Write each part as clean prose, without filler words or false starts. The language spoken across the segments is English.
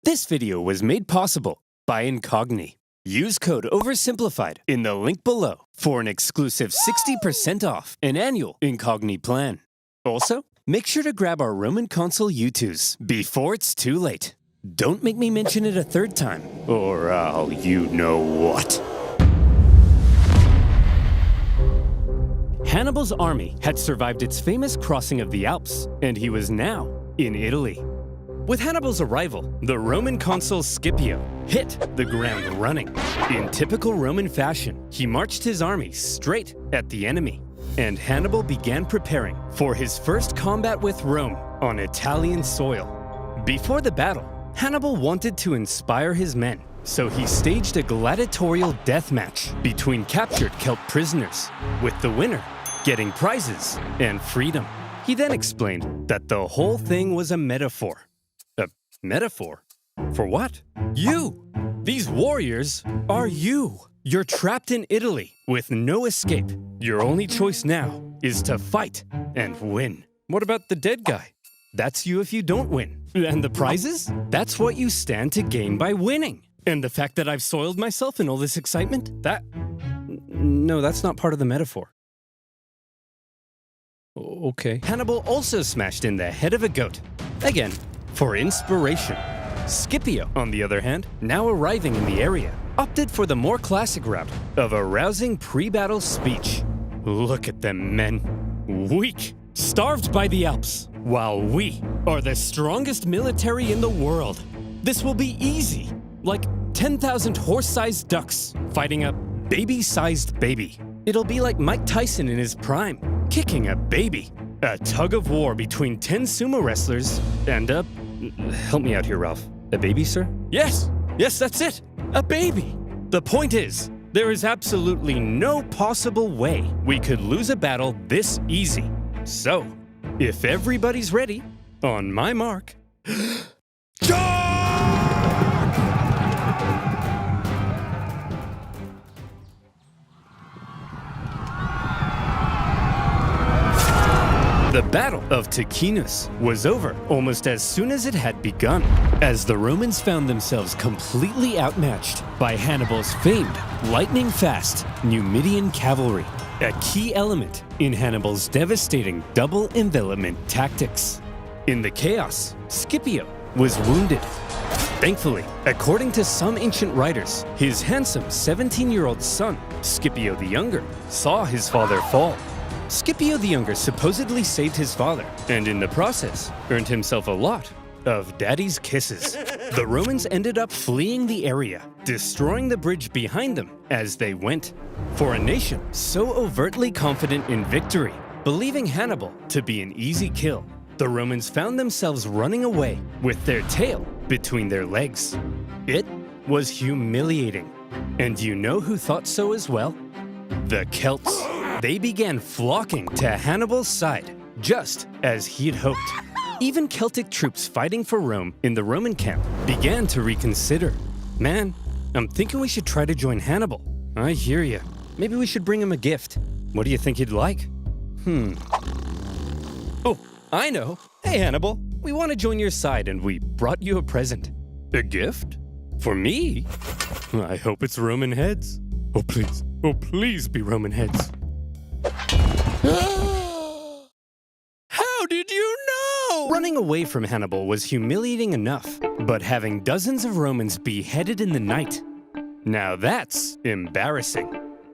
This video was made possible by Incogni. Use code OverSimplified in the link below for an exclusive 60% off an annual Incogni plan. Also, make sure to grab our Roman Consul U2s before it's too late. Don't make me mention it a third time, or I'll you-know-what. Hannibal's army had survived its famous crossing of the Alps, and he was now in Italy. With Hannibal's arrival, the Roman consul Scipio hit the ground running. In typical Roman fashion, he marched his army straight at the enemy, and Hannibal began preparing for his first combat with Rome on Italian soil. Before the battle, Hannibal wanted to inspire his men, so he staged a gladiatorial death match between captured Celt prisoners, with the winner getting prizes and freedom. He then explained that the whole thing was a metaphor. A metaphor? For what? You! These warriors are you! You're trapped in Italy with no escape. Your only choice now is to fight and win. What about the dead guy? That's you if you don't win. And the prizes? That's what you stand to gain by winning. And the fact that I've soiled myself in all this excitement? No, that's not part of the metaphor. Okay. Hannibal also smashed in the head of a goat. Again, for inspiration. Scipio, on the other hand, now arriving in the area, opted for the more classic route of a rousing pre-battle speech. Look at them, men. Weak, starved by the Alps, while we are the strongest military in the world. This will be easy, like 10,000 horse-sized ducks fighting a baby-sized baby. It'll be like Mike Tyson in his prime, kicking a baby. A tug of war between 10 sumo wrestlers and a... Help me out here, Ralph. A baby, sir? Yes, that's it. A baby. The point is, there is absolutely no possible way we could lose a battle this easy. So, if everybody's ready, on my mark, charge! The Battle of Ticinus was over almost as soon as it had begun, as the Romans found themselves completely outmatched by Hannibal's famed lightning-fast Numidian cavalry, a key element in Hannibal's devastating double envelopment tactics. In the chaos, Scipio was wounded. Thankfully, according to some ancient writers, his handsome 17-year-old son, Scipio the Younger, saw his father fall. Scipio the Younger supposedly saved his father, and in the process, earned himself a lot of daddy's kisses. The Romans ended up fleeing the area, destroying the bridge behind them as they went. For a nation so overtly confident in victory, believing Hannibal to be an easy kill, the Romans found themselves running away with their tail between their legs. It was humiliating. And you know who thought so as well? The Celts. They began flocking to Hannibal's side, just as he'd hoped. Even Celtic troops fighting for Rome in the Roman camp began to reconsider. Man, I'm thinking we should try to join Hannibal. I hear ya. Maybe we should bring him a gift. What do you think he'd like? Oh, I know. Hey, Hannibal, we want to join your side and we brought you a present. A gift? For me? I hope it's Roman heads. Oh, please be Roman heads. How did you know? Running away from Hannibal was humiliating enough, but having dozens of Romans beheaded in the night, now that's embarrassing.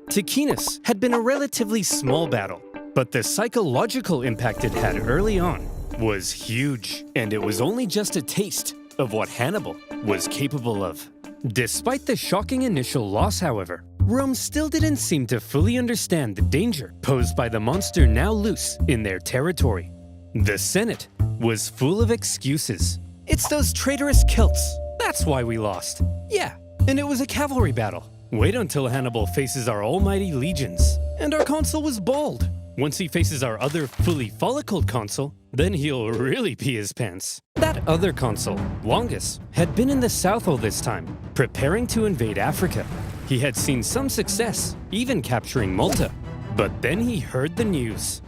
Ticinus had been a relatively small battle, but the psychological impact it had early on was huge, and it was only just a taste of what Hannibal was capable of. Despite the shocking initial loss, however, Rome still didn't seem to fully understand the danger posed by the monster now loose in their territory. The Senate was full of excuses. It's those traitorous Celts. That's why we lost. Yeah, and it was a cavalry battle. Wait until Hannibal faces our almighty legions. And our consul was bold. Once he faces our other fully follicled consul, then he'll really pee his pants. That other consul, Longus, had been in the south all this time, preparing to invade Africa. He had seen some success, even capturing Malta. But then he heard the news.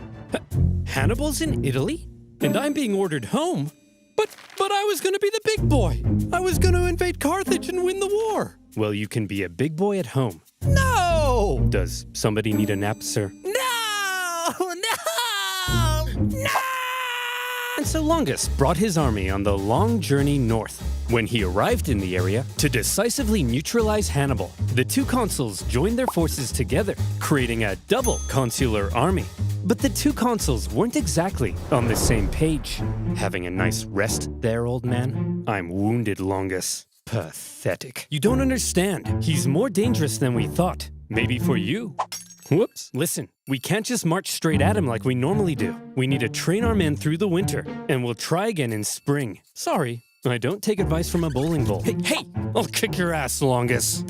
Hannibal's in Italy? And I'm being ordered home? By But I was gonna be the big boy. I was gonna invade Carthage and win the war. Well, you can be a big boy at home. No! Does somebody need a nap, sir? No! No! No! And so Longus brought his army on the long journey north. When he arrived in the area to decisively neutralize Hannibal, the two consuls joined their forces together, creating a double consular army. But the two consuls weren't exactly on the same page. Having a nice rest there, old man? I'm wounded, Longus. Pathetic. You don't understand. He's more dangerous than we thought. Maybe for you. Whoops. Listen, we can't just march straight at him like we normally do. We need to train our men through the winter, and we'll try again in spring. Sorry, I don't take advice from a bowling ball. Hey! I'll kick your ass, Longus.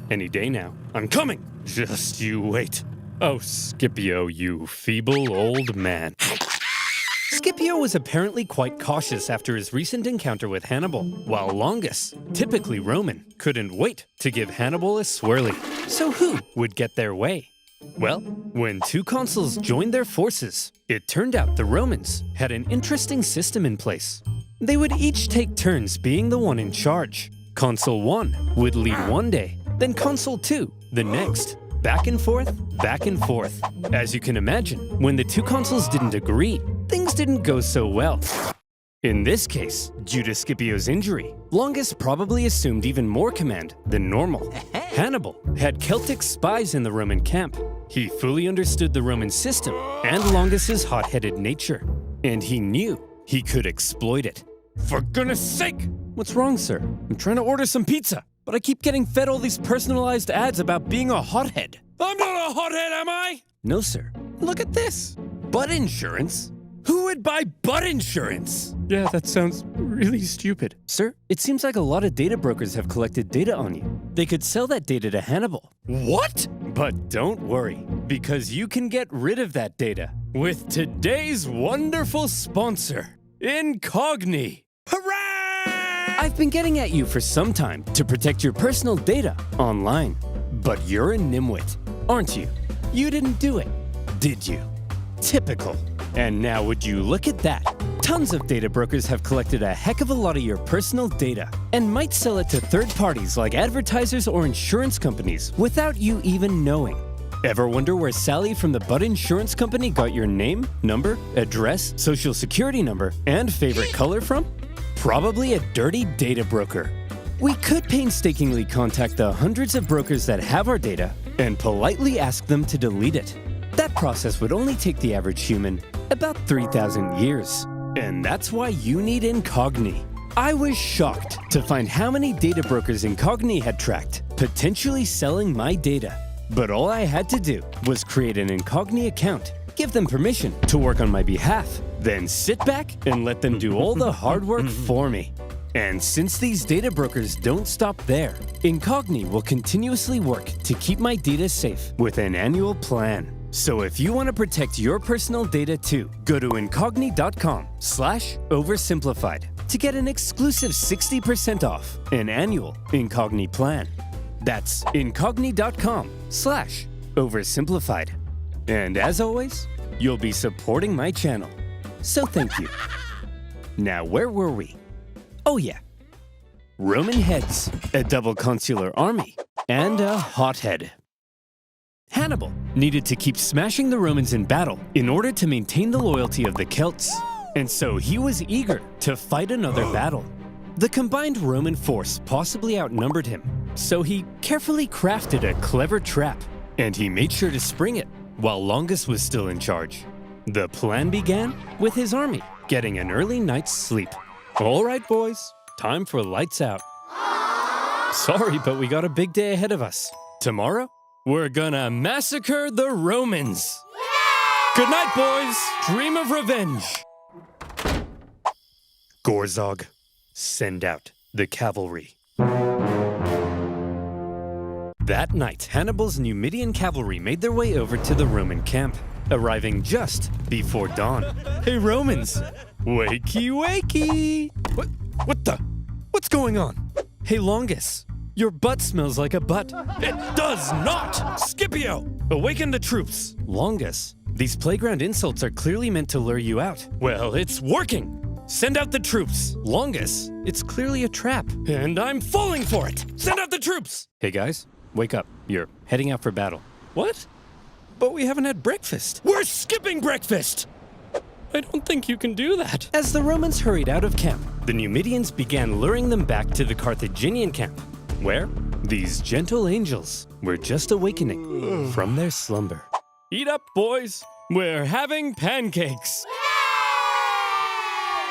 Any day now. I'm coming! Just you wait. Oh, Scipio, you feeble old man. Scipio was apparently quite cautious after his recent encounter with Hannibal, while Longus, typically Roman, couldn't wait to give Hannibal a swirly. So who would get their way? Well, when two consuls joined their forces, it turned out the Romans had an interesting system in place. They would each take turns being the one in charge. Consul 1 would lead one day, then Consul 2 the next. Back and forth, back and forth. As you can imagine, when the two consuls didn't agree, things didn't go so well. In this case, due to Scipio's injury, Longus probably assumed even more command than normal. Hannibal had Celtic spies in the Roman camp. He fully understood the Roman system and Longus's hot-headed nature, and he knew he could exploit it. For goodness sake! What's wrong, sir? I'm trying to order some pizza, but I keep getting fed all these personalized ads about being a hothead. I'm not a hothead, am I? No, sir. Look at this. Butt insurance? Who would buy butt insurance? Yeah, that sounds really stupid. Sir, it seems like a lot of data brokers have collected data on you. They could sell that data to Hannibal. What? But don't worry, because you can get rid of that data with today's wonderful sponsor, Incogni. Hooray! I've been getting at you for some time to protect your personal data online. But you're a nimwit, aren't you? You didn't do it, did you? Typical. And now would you look at that? Tons of data brokers have collected a heck of a lot of your personal data and might sell it to third parties like advertisers or insurance companies without you even knowing. Ever wonder where Sally from the Butt Insurance Company got your name, number, address, social security number, and favorite color from? Probably a dirty data broker. We could painstakingly contact the hundreds of brokers that have our data and politely ask them to delete it. That process would only take the average human about 3,000 years. And that's why you need Incogni. I was shocked to find how many data brokers Incogni had tracked, potentially selling my data. But all I had to do was create an Incogni account, give them permission to work on my behalf, then sit back and let them do all the hard work for me. And since these data brokers don't stop there, Incogni will continuously work to keep my data safe with an annual plan. So if you want to protect your personal data too, go to incogni.com/oversimplified to get an exclusive 60% off an annual Incogni plan. That's incogni.com/oversimplified. And as always, you'll be supporting my channel. So thank you. Now, where were we? Oh yeah. Roman heads, a double consular army, and a hothead. Hannibal needed to keep smashing the Romans in battle in order to maintain the loyalty of the Celts, and so he was eager to fight another battle. The combined Roman force possibly outnumbered him, so he carefully crafted a clever trap, and he made sure to spring it while Longus was still in charge. The plan began with his army getting an early night's sleep. All right, boys, time for lights out. Sorry, but we got a big day ahead of us. Tomorrow, we're gonna massacre the Romans. Yeah! Good night, boys. Dream of revenge. Gorzog, send out the cavalry. That night, Hannibal's Numidian cavalry made their way over to the Roman camp, arriving just before dawn. Hey, Romans! Wakey, wakey! What's going on? Hey, Longus, your butt smells like a butt. It does not! Scipio, awaken the troops! Longus, these playground insults are clearly meant to lure you out. Well, it's working! Send out the troops. Longus, it's clearly a trap, and I'm falling for it. Send out the troops. Hey guys, wake up. You're heading out for battle. What? But we haven't had breakfast. We're skipping breakfast! I don't think you can do that. As the Romans hurried out of camp, the Numidians began luring them back to the Carthaginian camp, where these gentle angels were just awakening from their slumber. Eat up, boys. We're having pancakes.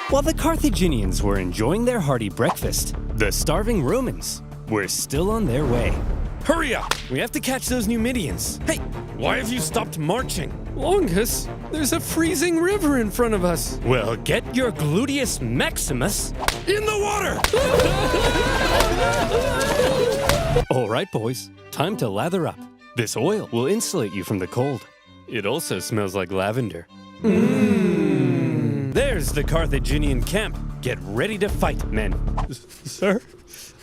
While the Carthaginians were enjoying their hearty breakfast, the starving Romans were still on their way. Hurry up! We have to catch those Numidians. Hey, why have you stopped marching? Longus, there's a freezing river in front of us. Well, get your gluteus maximus in the water! All right, boys, time to lather up. This oil will insulate you from the cold. It also smells like lavender. There's the Carthaginian camp. Get ready to fight, men. Sir?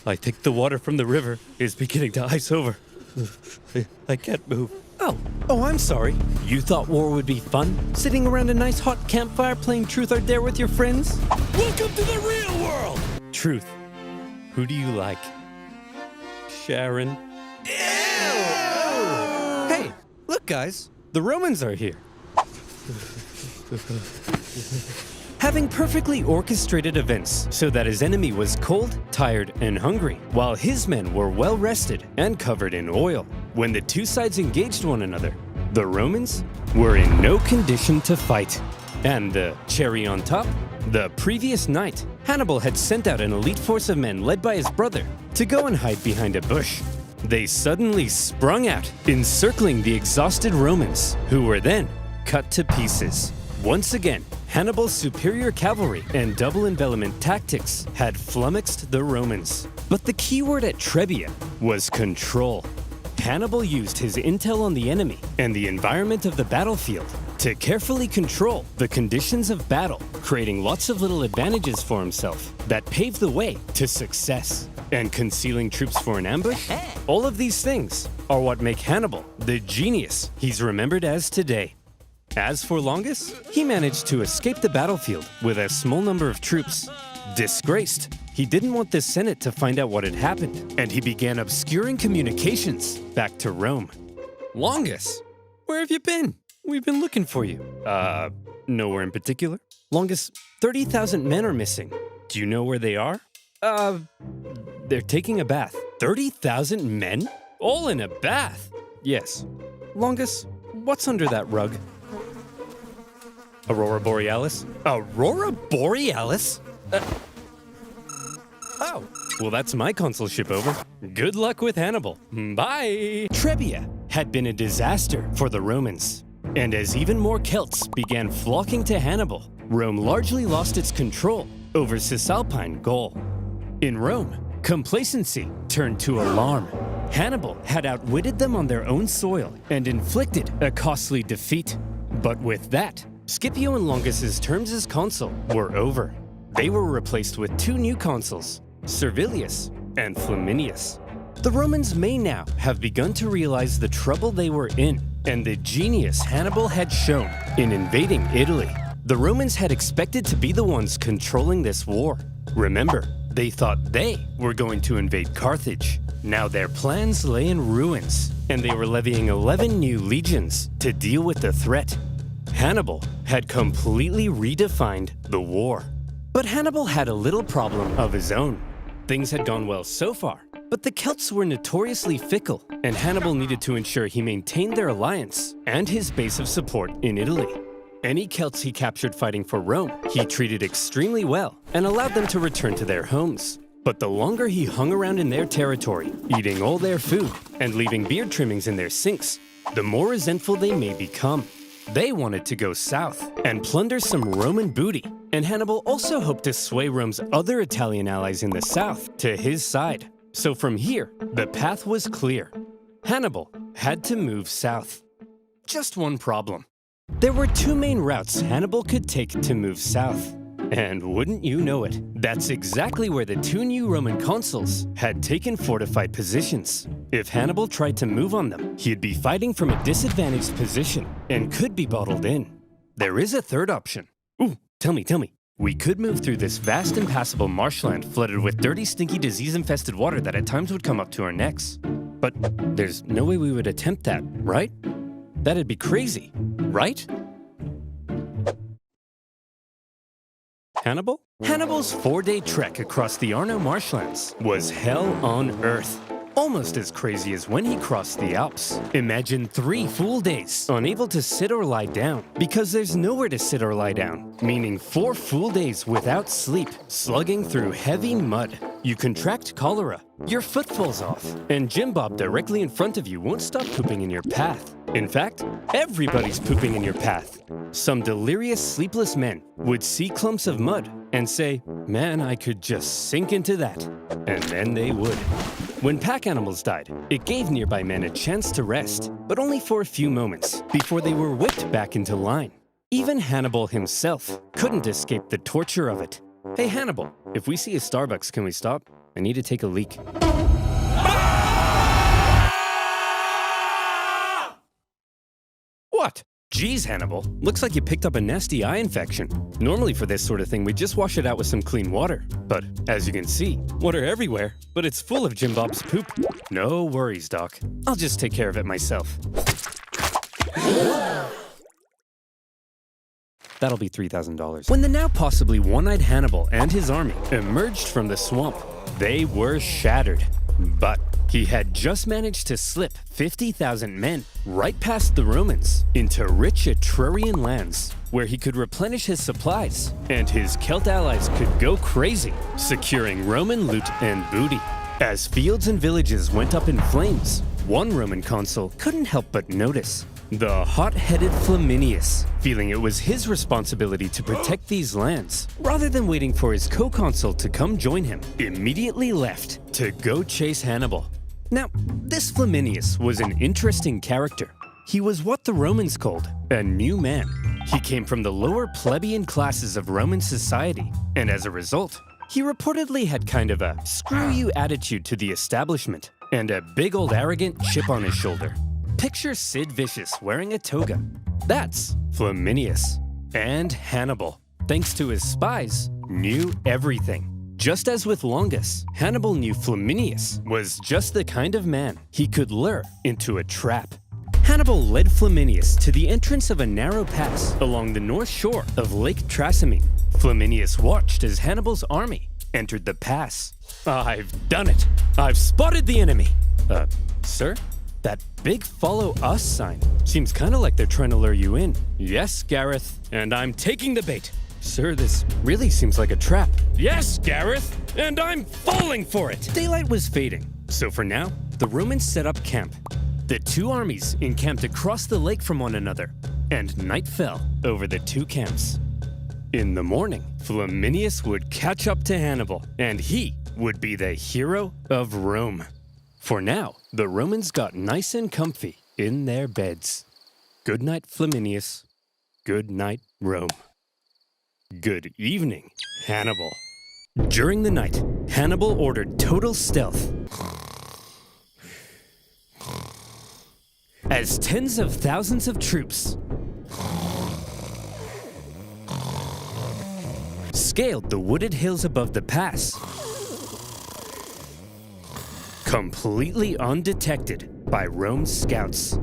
I think the water from the river is beginning to ice over. I can't move. Oh, I'm sorry. You thought war would be fun? Sitting around a nice hot campfire playing Truth or Dare with your friends? Welcome to the real world! Truth, who do you like? Sharon? Ew! Hey, look guys, the Romans are here. Having perfectly orchestrated events so that his enemy was cold, tired, and hungry, while his men were well rested and covered in oil. When the two sides engaged one another, the Romans were in no condition to fight. And the cherry on top, the previous night, Hannibal had sent out an elite force of men led by his brother to go and hide behind a bush. They suddenly sprung out, encircling the exhausted Romans, who were then cut to pieces. Once again, Hannibal's superior cavalry and double envelopment tactics had flummoxed the Romans. But the key word at Trebia was control. Hannibal used his intel on the enemy and the environment of the battlefield to carefully control the conditions of battle, creating lots of little advantages for himself that paved the way to success. And concealing troops for an ambush? All of these things are what make Hannibal the genius he's remembered as today. As for Longus, he managed to escape the battlefield with a small number of troops. Disgraced, he didn't want the Senate to find out what had happened, and he began obscuring communications back to Rome. Longus, where have you been? We've been looking for you. Nowhere in particular. Longus, 30,000 men are missing. Do you know where they are? They're taking a bath. 30,000 men? All in a bath? Yes. Longus, what's under that rug? Aurora Borealis? Aurora Borealis? Oh, well that's my consulship over. Good luck with Hannibal. Bye! Trebia had been a disaster for the Romans. And as even more Celts began flocking to Hannibal, Rome largely lost its control over Cisalpine Gaul. In Rome, complacency turned to alarm. Hannibal had outwitted them on their own soil and inflicted a costly defeat. But with that, Scipio and Longus's terms as consul were over. They were replaced with two new consuls, Servilius and Flaminius. The Romans may now have begun to realize the trouble they were in and the genius Hannibal had shown in invading Italy. The Romans had expected to be the ones controlling this war. Remember, they thought they were going to invade Carthage. Now their plans lay in ruins, and they were levying 11 new legions to deal with the threat. Hannibal had completely redefined the war. But Hannibal had a little problem of his own. Things had gone well so far, but the Celts were notoriously fickle, and Hannibal needed to ensure he maintained their alliance and his base of support in Italy. Any Celts he captured fighting for Rome, he treated extremely well and allowed them to return to their homes. But the longer he hung around in their territory, eating all their food and leaving beard trimmings in their sinks, the more resentful they may become. They wanted to go south and plunder some Roman booty, and Hannibal also hoped to sway Rome's other Italian allies in the south to his side. So from here, the path was clear. Hannibal had to move south. Just one problem. There were two main routes Hannibal could take to move south. And wouldn't you know it, that's exactly where the two new Roman consuls had taken fortified positions. If Hannibal tried to move on them, he'd be fighting from a disadvantaged position and could be bottled in. There is a third option. Ooh, tell me, We could move through this vast impassable marshland flooded with dirty, stinky, disease-infested water that at times would come up to our necks. But there's no way we would attempt that, right? That'd be crazy, right? Hannibal? Hannibal's 4-day trek across the Arno marshlands was hell on earth. Almost as crazy as when he crossed the Alps. Imagine 3 full days, unable to sit or lie down, because there's nowhere to sit or lie down, meaning 4 full days without sleep, slugging through heavy mud. You contract cholera, your foot falls off, and Jim Bob directly in front of you won't stop pooping in your path. In fact, everybody's pooping in your path. Some delirious, sleepless men would see clumps of mud and say, "Man, I could just sink into that." And then they would. When pack animals died, it gave nearby men a chance to rest, but only for a few moments, before they were whipped back into line. Even Hannibal himself couldn't escape the torture of it. Hey Hannibal, if we see a Starbucks, can we stop? I need to take a leak. What? Geez, Hannibal, looks like you picked up a nasty eye infection. Normally for this sort of thing, we just wash it out with some clean water. But as you can see, water everywhere, but it's full of Jim Bob's poop. No worries, Doc. I'll just take care of it myself. That'll be $3,000. When the now possibly one-eyed Hannibal and his army emerged from the swamp, they were shattered. But he had just managed to slip 50,000 men right past the Romans into rich Etrurian lands, where he could replenish his supplies, and his Celt allies could go crazy, securing Roman loot and booty. As fields and villages went up in flames, one Roman consul couldn't help but notice the hot-headed Flaminius, feeling it was his responsibility to protect these lands, rather than waiting for his co-consul to come join him, immediately left to go chase Hannibal. Now, this Flaminius was an interesting character. He was what the Romans called a new man. He came from the lower plebeian classes of Roman society, and as a result, he reportedly had kind of a screw-you attitude to the establishment, and a big old arrogant chip on his shoulder. Picture Sid Vicious wearing a toga. That's Flaminius. And Hannibal, thanks to his spies, knew everything. Just as with Longus, Hannibal knew Flaminius was just the kind of man he could lure into a trap. Hannibal led Flaminius to the entrance of a narrow pass along the north shore of Lake Trasimene. Flaminius watched as Hannibal's army entered the pass. I've done it. I've spotted the enemy. Sir? That big follow us sign seems kind of like they're trying to lure you in. Yes, Gareth, and I'm taking the bait. Sir, this really seems like a trap. Yes, Gareth, and I'm falling for it. Daylight was fading, so for now, the Romans set up camp. The two armies encamped across the lake from one another, and night fell over the two camps. In the morning, Flaminius would catch up to Hannibal, and he would be the hero of Rome. For now, the Romans got nice and comfy in their beds. Good night, Flaminius. Good night, Rome. Good evening, Hannibal. During the night, Hannibal ordered total stealth, as tens of thousands of troops scaled the wooded hills above the pass, completely undetected by Rome's scouts.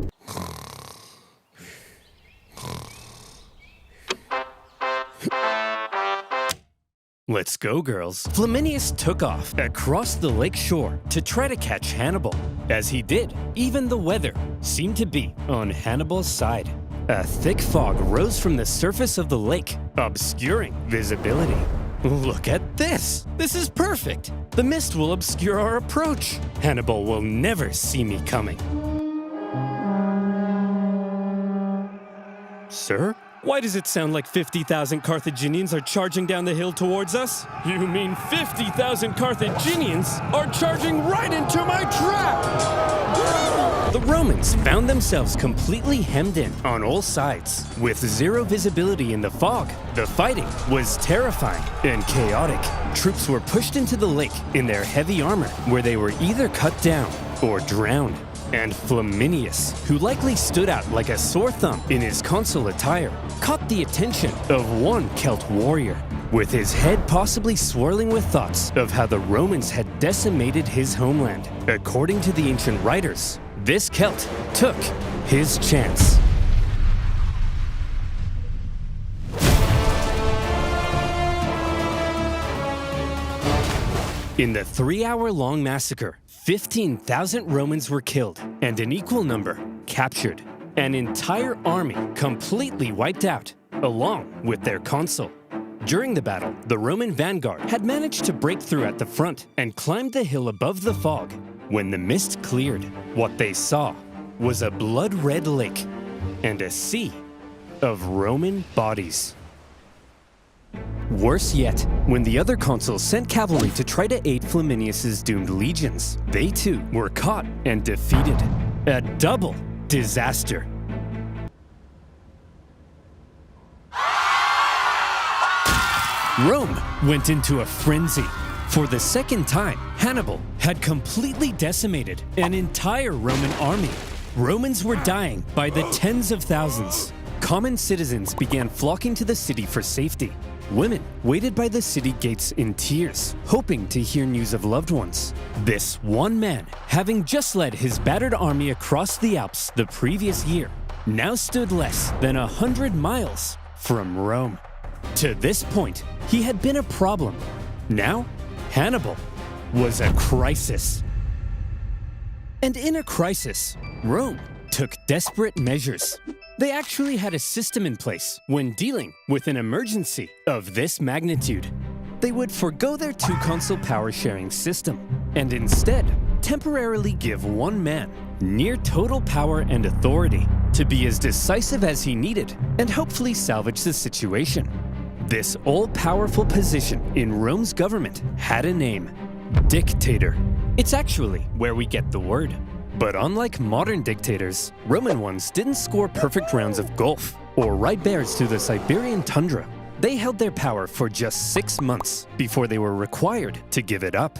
Let's go, girls. Flaminius took off across the lake shore to try to catch Hannibal. As he did, even the weather seemed to be on Hannibal's side. A thick fog rose from the surface of the lake, obscuring visibility. Look at this! This is perfect! The mist will obscure our approach. Hannibal will never see me coming. Sir? Why does it sound like 50,000 Carthaginians are charging down the hill towards us? You mean 50,000 Carthaginians are charging right into my trap! The Romans found themselves completely hemmed in on all sides, with zero visibility in the fog. The fighting was terrifying and chaotic. Troops were pushed into the lake in their heavy armor, where they were either cut down or drowned. And Flaminius, who likely stood out like a sore thumb in his consul attire, caught the attention of one Celt warrior. with his head possibly swirling with thoughts of how the Romans had decimated his homeland. According to the ancient writers, this Celt took his chance. In the 3-hour-long massacre, 15,000 Romans were killed and an equal number captured. An entire army completely wiped out, along with their consul. During the battle, the Roman vanguard had managed to break through at the front and climbed the hill above the fog. When the mist cleared, what they saw was a blood-red lake and a sea of Roman bodies. Worse yet, when the other consuls sent cavalry to try to aid Flaminius's doomed legions, they too were caught and defeated. A double disaster. Rome went into a frenzy. For the second time, Hannibal had completely decimated an entire Roman army. Romans were dying by the tens of thousands. Common citizens began flocking to the city for safety. Women waited by the city gates in tears, hoping to hear news of loved ones. This one man, having just led his battered army across the Alps the previous year, now stood less than 100 miles from Rome. To this point, he had been a problem. Now, Hannibal was a crisis. And in a crisis, Rome took desperate measures. They actually had a system in place when dealing with an emergency of this magnitude. They would forgo their two-consul power-sharing system and instead temporarily give one man near total power and authority to be as decisive as he needed and hopefully salvage the situation. This all-powerful position in Rome's government had a name: dictator. It's actually where we get the word. But unlike modern dictators, Roman ones didn't score perfect rounds of golf or ride bears through the Siberian tundra. They held their power for just 6 months before they were required to give it up.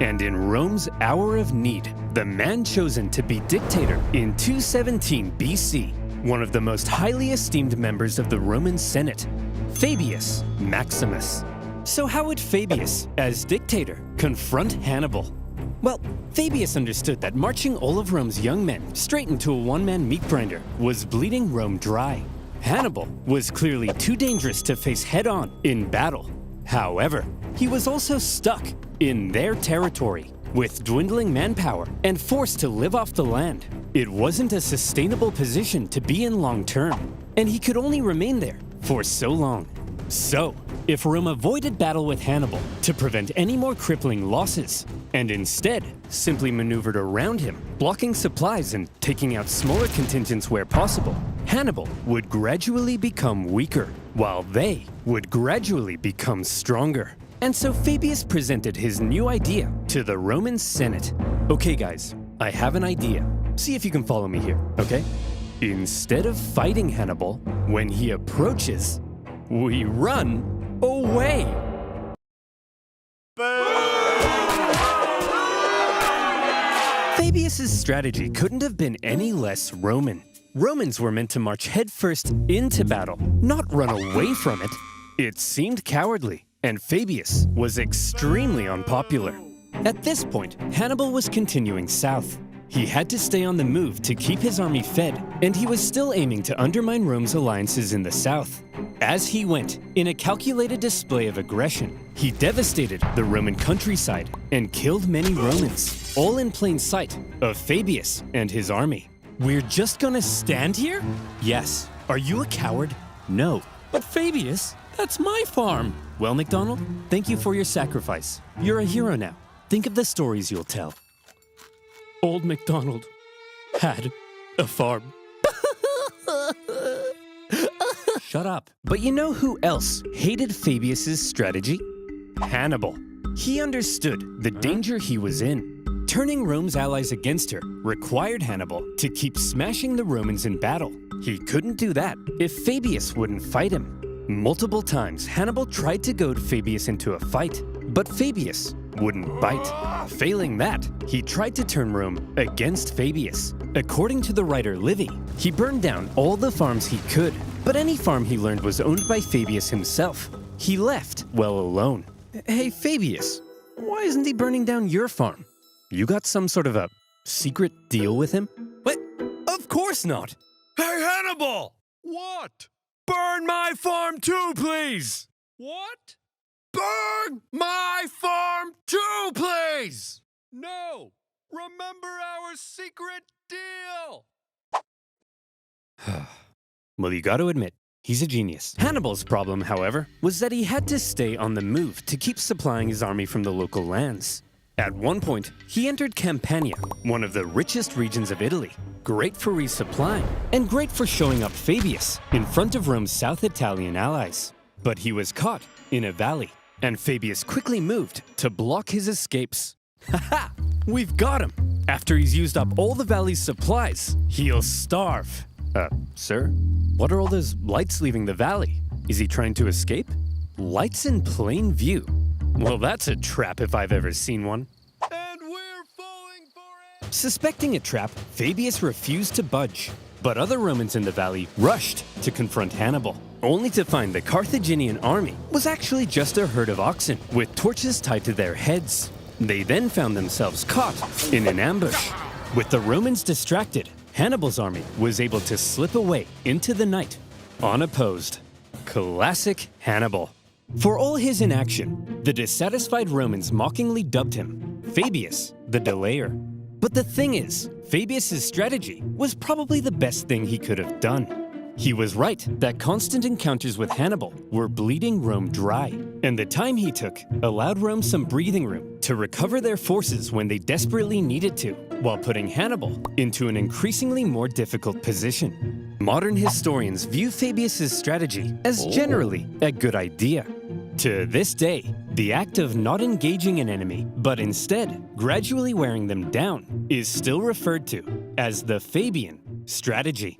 And in Rome's hour of need, the man chosen to be dictator in 217 BC, one of the most highly esteemed members of the Roman Senate, Fabius Maximus. So how would Fabius, as dictator, confront Hannibal? Well, Fabius understood that marching all of Rome's young men straight into a one-man meat grinder was bleeding Rome dry. Hannibal was clearly too dangerous to face head-on in battle. However, he was also stuck in their territory, with dwindling manpower and forced to live off the land. It wasn't a sustainable position to be in long-term, and he could only remain there for so long. So, if Rome avoided battle with Hannibal to prevent any more crippling losses, and instead simply maneuvered around him, blocking supplies and taking out smaller contingents where possible, Hannibal would gradually become weaker, while they would gradually become stronger. And so Fabius presented his new idea to the Roman Senate. Okay guys, I have an idea. See if you can follow me here, okay? Instead of fighting Hannibal, when he approaches, we run away. Fabius's strategy couldn't have been any less Roman. Romans were meant to march headfirst into battle, not run away from it. It seemed cowardly, and Fabius was extremely unpopular. At this point, Hannibal was continuing south. He had to stay on the move to keep his army fed, and he was still aiming to undermine Rome's alliances in the south. As he went, in a calculated display of aggression, he devastated the Roman countryside and killed many Romans, all in plain sight of Fabius and his army. We're just gonna stand here? Yes. Are you a coward? No. But Fabius, that's my farm. Well, MacDonald, thank you for your sacrifice. You're a hero now. Think of the stories you'll tell. Old MacDonald had a farm. Shut up. But you know who else hated Fabius's strategy? Hannibal. He understood the danger he was in. Turning Rome's allies against her required Hannibal to keep smashing the Romans in battle. He couldn't do that if Fabius wouldn't fight him. Multiple times, Hannibal tried to goad Fabius into a fight, but Fabius wouldn't bite. Failing that, he tried to turn Rome against Fabius. According to the writer Livy, he burned down all the farms he could, but any farm he learned was owned by Fabius himself. he left well alone. Hey, Fabius, why isn't he burning down your farm? You got some sort of a secret deal with him? What? Of course not. Hey, Hannibal! What? Burn my farm too, please! What? Burn my farm too, please! No! Remember our secret deal! Well, you got to admit, he's a genius. Hannibal's problem, however, was that he had to stay on the move to keep supplying his army from the local lands. At one point, he entered Campania, one of the richest regions of Italy, great for resupplying, and great for showing up Fabius in front of Rome's South Italian allies. But he was caught in a valley, and Fabius quickly moved to block his escapes. Haha! We've got him! After he's used up all the valley's supplies, he'll starve. Sir? What are all those lights leaving the valley? Is he trying to escape? Lights in plain view. Well, that's a trap if I've ever seen one. And we're falling for it! Suspecting a trap, Fabius refused to budge. But other Romans in the valley rushed to confront Hannibal, only to find the Carthaginian army was actually just a herd of oxen with torches tied to their heads. They then found themselves caught in an ambush. With the Romans distracted, Hannibal's army was able to slip away into the night, unopposed. Classic Hannibal. For all his inaction, the dissatisfied Romans mockingly dubbed him Fabius the Delayer. But the thing is, Fabius's strategy was probably the best thing he could have done. He was right that constant encounters with Hannibal were bleeding Rome dry, and the time he took allowed Rome some breathing room to recover their forces when they desperately needed to, while putting Hannibal into an increasingly more difficult position. Modern historians view Fabius's strategy as generally a good idea. To this day, the act of not engaging an enemy, but instead gradually wearing them down, is still referred to as the Fabian strategy.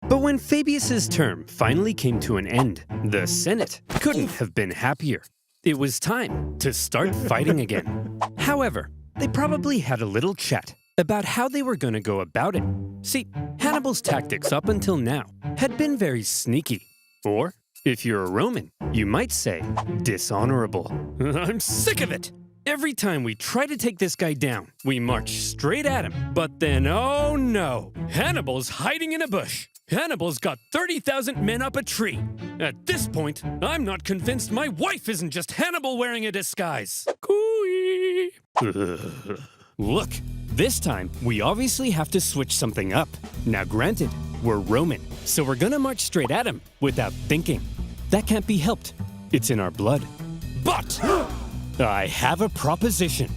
But when Fabius's term finally came to an end, the Senate couldn't have been happier. It was time to start fighting again. However, they probably had a little chat about how they were going to go about it. See, Hannibal's tactics up until now had been very sneaky. Or, if you're a Roman, you might say dishonorable. I'm sick of it! Every time we try to take this guy down, we march straight at him. But then, oh no! Hannibal's hiding in a bush. Hannibal's got 30,000 men up a tree. At this point, I'm not convinced my wife isn't just Hannibal wearing a disguise. Cooey! Look, this time, we obviously have to switch something up. Now granted, we're Roman, so we're gonna march straight at him without thinking. That can't be helped. It's in our blood. But I have a proposition.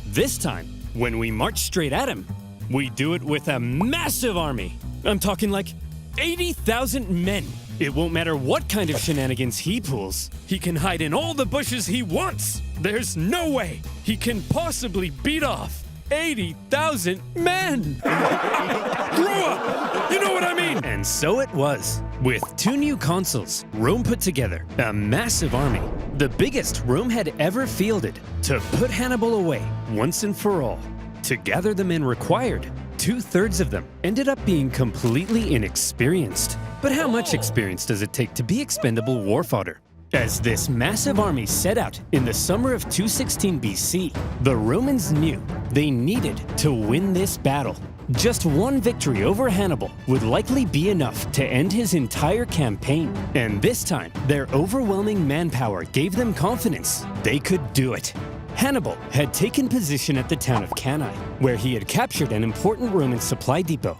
This time, when we march straight at him, we do it with a massive army. I'm talking like 80,000 men. It won't matter what kind of shenanigans he pulls. He can hide in all the bushes he wants. There's no way he can possibly beat off 80,000 men. Grow up! You know what I mean? And so it was. With 2 new consuls, Rome put together a massive army, the biggest Rome had ever fielded, to put Hannibal away once and for all. To gather the men required, 2/3 of them ended up being completely inexperienced. But how much experience does it take to be expendable war fodder? As this massive army set out in the summer of 216 BC, the Romans knew they needed to win this battle. Just one victory over Hannibal would likely be enough to end his entire campaign. And this time, their overwhelming manpower gave them confidence they could do it. Hannibal had taken position at the town of Cannae, where he had captured an important Roman supply depot.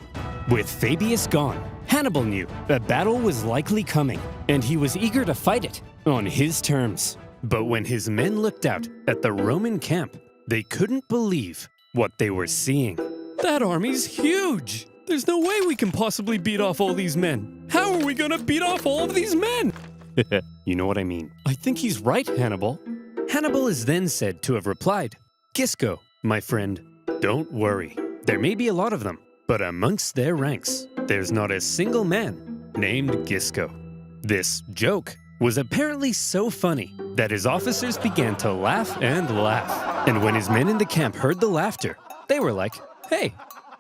With Fabius gone, Hannibal knew a battle was likely coming, and he was eager to fight it on his terms. But when his men looked out at the Roman camp, they couldn't believe what they were seeing. That army's huge! There's no way we can possibly beat off all these men. How are we gonna beat off all of these men? You know what I mean. I think he's right, Hannibal. Hannibal is then said to have replied, "Gisco, my friend, don't worry. There may be a lot of them, but amongst their ranks, there's not a single man named Gisco." This joke was apparently so funny that his officers began to laugh and laugh. And when his men in the camp heard the laughter, they were like, "Hey,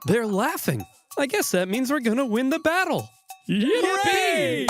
they're laughing. I guess that means we're gonna win the battle." Yippee!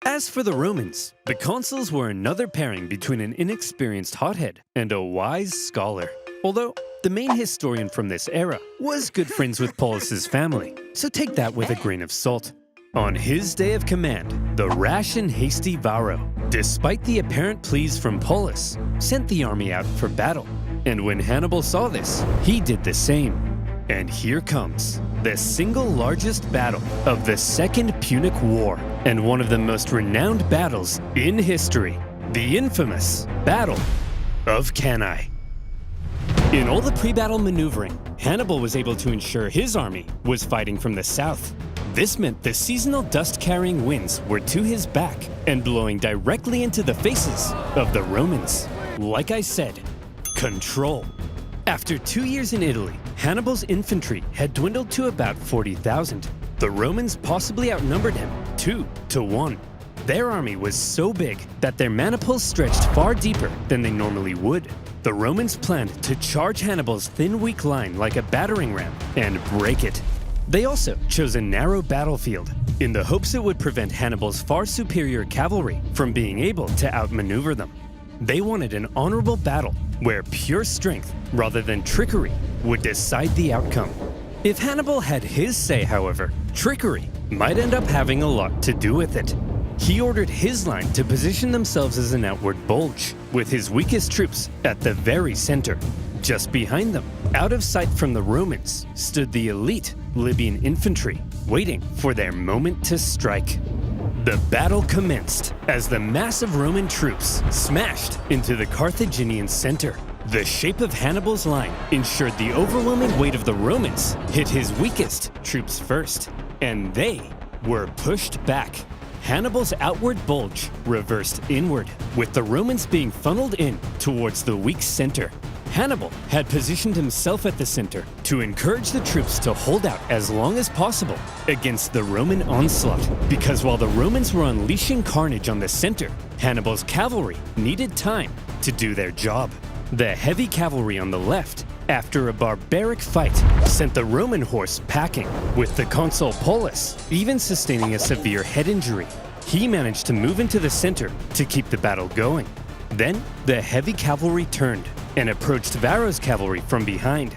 As for the Romans, the consuls were another pairing between an inexperienced hothead and a wise scholar. Although, the main historian from this era was good friends with Paulus's family, so take that with a grain of salt. On his day of command, the rash and hasty Varro, despite the apparent pleas from Paulus, sent the army out for battle. And when Hannibal saw this, he did the same. And here comes the single largest battle of the Second Punic War, and one of the most renowned battles in history, the infamous Battle of Cannae. In all the pre-battle maneuvering, Hannibal was able to ensure his army was fighting from the south. This meant the seasonal dust-carrying winds were to his back and blowing directly into the faces of the Romans. Like I said, control. After 2 years in Italy, Hannibal's infantry had dwindled to about 40,000. The Romans possibly outnumbered him 2-1. Their army was so big that their maniples stretched far deeper than they normally would. The Romans planned to charge Hannibal's thin, weak line like a battering ram and break it. They also chose a narrow battlefield in the hopes it would prevent Hannibal's far superior cavalry from being able to outmaneuver them. They wanted an honorable battle where pure strength, rather than trickery, would decide the outcome. If Hannibal had his say, however, trickery might end up having a lot to do with it. He ordered his line to position themselves as an outward bulge, with his weakest troops at the very center. Just behind them, out of sight from the Romans, stood the elite Libyan infantry, waiting for their moment to strike. The battle commenced as the mass of Roman troops smashed into the Carthaginian center. The shape of Hannibal's line ensured the overwhelming weight of the Romans hit his weakest troops first, and they were pushed back. Hannibal's outward bulge reversed inward, with the Romans being funneled in towards the weak center. Hannibal had positioned himself at the center to encourage the troops to hold out as long as possible against the Roman onslaught, because while the Romans were unleashing carnage on the center, Hannibal's cavalry needed time to do their job. The heavy cavalry on the left, after a barbaric fight, sent the Roman horse packing, with the consul Paulus even sustaining a severe head injury. He managed to move into the center to keep the battle going. Then, the heavy cavalry turned and approached Varro's cavalry from behind.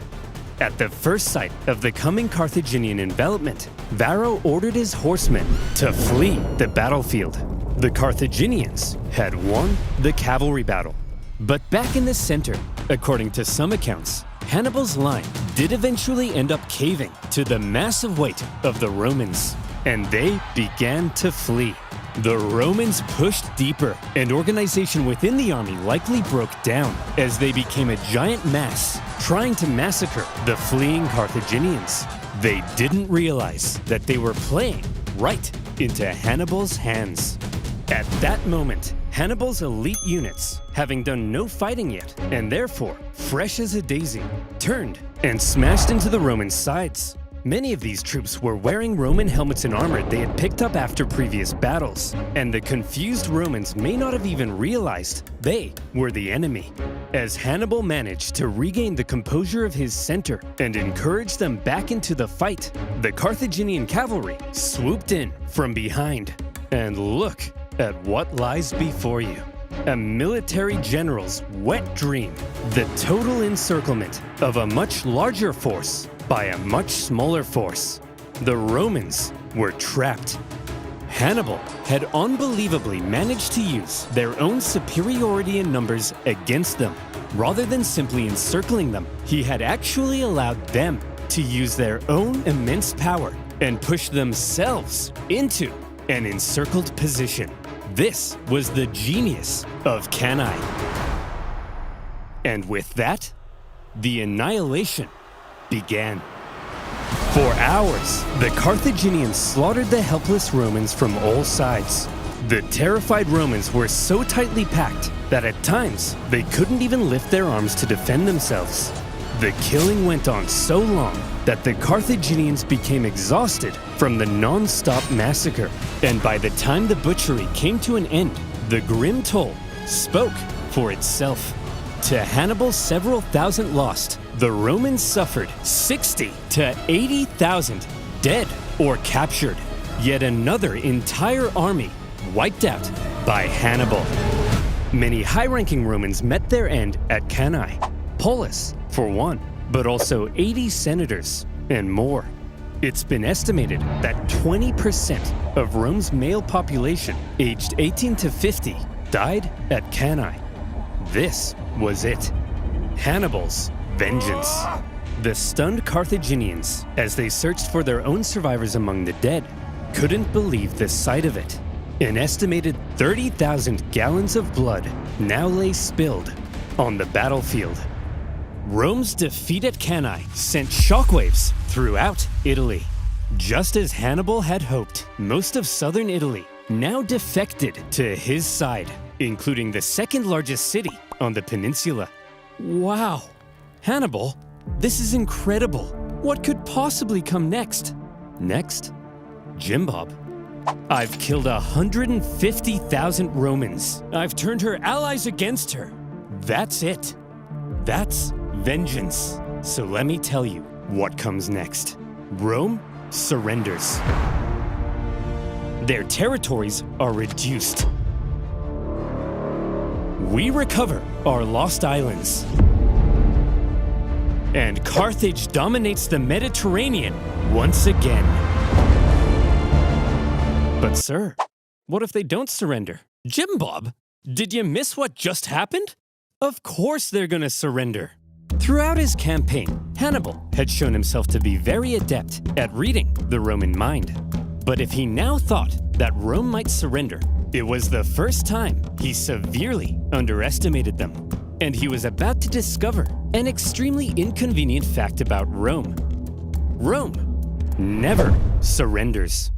At the first sight of the coming Carthaginian envelopment, Varro ordered his horsemen to flee the battlefield. The Carthaginians had won the cavalry battle. But back in the center, according to some accounts, Hannibal's line did eventually end up caving to the massive weight of the Romans, and they began to flee. The Romans pushed deeper, and organization within the army likely broke down as they became a giant mass trying to massacre the fleeing Carthaginians. They didn't realize that they were playing right into Hannibal's hands. At that moment, Hannibal's elite units, having done no fighting yet, and therefore fresh as a daisy, turned and smashed into the Roman sides. Many of these troops were wearing Roman helmets and armor they had picked up after previous battles, and the confused Romans may not have even realized they were the enemy. As Hannibal managed to regain the composure of his center and encourage them back into the fight, the Carthaginian cavalry swooped in from behind. And look at what lies before you. A military general's wet dream, the total encirclement of a much larger force by a much smaller force. The Romans were trapped. Hannibal had unbelievably managed to use their own superiority in numbers against them. Rather than simply encircling them, he had actually allowed them to use their own immense power and push themselves into an encircled position. This was the genius of Cannae. And with that, the annihilation began. For hours, the Carthaginians slaughtered the helpless Romans from all sides. The terrified Romans were so tightly packed that at times they couldn't even lift their arms to defend themselves. The killing went on so long that the Carthaginians became exhausted from the non-stop massacre. And by the time the butchery came to an end, the grim toll spoke for itself. To Hannibal's several thousand lost, the Romans suffered 60 to 80,000 dead or captured. Yet another entire army wiped out by Hannibal. Many high-ranking Romans met their end at Cannae, Polis, for one, but also 80 senators and more. It's been estimated that 20% of Rome's male population aged 18 to 50 died at Cannae. This was it. Hannibal's vengeance. The stunned Carthaginians, as they searched for their own survivors among the dead, couldn't believe the sight of it. An estimated 30,000 gallons of blood now lay spilled on the battlefield. Rome's defeat at Cannae sent shockwaves throughout Italy. Just as Hannibal had hoped, most of southern Italy now defected to his side, including the second largest city on the peninsula. Wow, Hannibal, this is incredible. What could possibly come next? Next? Jim Bob. I've killed 150,000 Romans. I've turned her allies against her. That's it. That's vengeance. So let me tell you what comes next. Rome surrenders. Their territories are reduced. We recover our lost islands. And Carthage dominates the Mediterranean once again. But sir, what if they don't surrender? Jim Bob, did you miss what just happened? Of course they're gonna surrender. Throughout his campaign, Hannibal had shown himself to be very adept at reading the Roman mind. But if he now thought that Rome might surrender, it was the first time he severely underestimated them. And he was about to discover an extremely inconvenient fact about Rome. Rome never surrenders.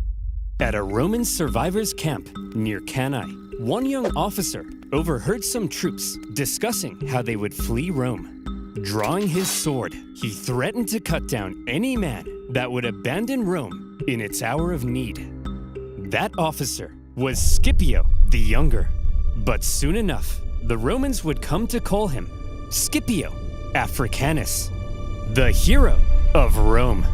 At a Roman survivors' camp near Cannae, one young officer overheard some troops discussing how they would flee Rome. Drawing his sword, he threatened to cut down any man that would abandon Rome in its hour of need. That officer was Scipio the Younger. But soon enough, the Romans would come to call him Scipio Africanus, the hero of Rome.